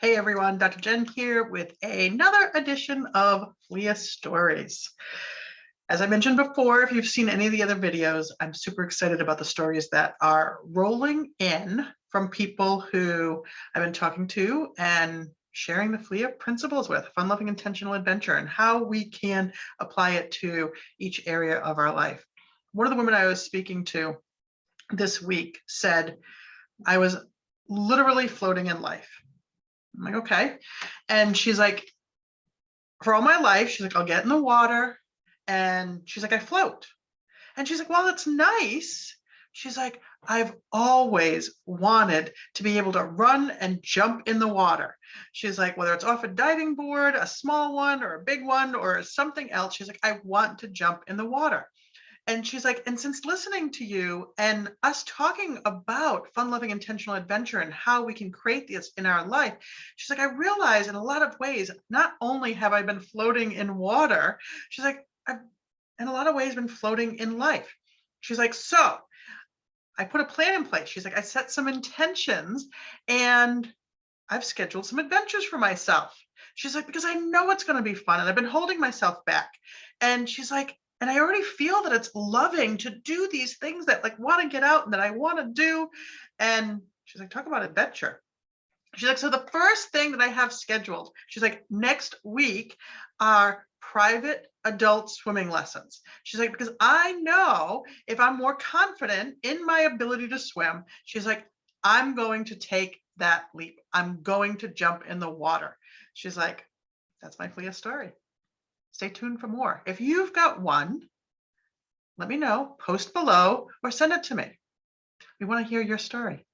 Hey everyone, Dr. Jen here with another edition of FLIA Stories. As I mentioned before, if you've seen any of the other videos, I'm super excited about the stories that are rolling in from people who I've been talking to and sharing the FLIA principles with, fun-loving intentional adventure, and how we can apply it to each area of our life. One of the women I was speaking to this week said, I was literally floating in life. I'm like, okay. And she's like, for all my life, she's like, I'll get in the water. And she's like, I float. And she's like, well, it's nice. She's like, I've always wanted to be able to run and jump in the water. She's like, whether it's off a diving board, a small one or a big one or something else, she's like, I want to jump in the water. And she's like, and since listening to you and us talking about fun-loving intentional adventure and how we can create this in our life, she's like, I realize in a lot of ways, not only have I been floating in water, she's like, I've in a lot of ways been floating in life. She's like, so I put a plan in place. She's like, I set some intentions and I've scheduled some adventures for myself. She's like, because I know it's going to be fun and I've been holding myself back. And she's like, and I already feel that it's loving to do these things that like want to get out and that I want to do. And she's like, talk about adventure. She's like, so the first thing that I have scheduled, she's like, next week are private adult swimming lessons. She's like, because I know if I'm more confident in my ability to swim, she's like, I'm going to take that leap. I'm going to jump in the water. She's like, that's my FLIA story. Stay tuned for more. If you've got one, let me know, post below or send it to me. We want to hear your story.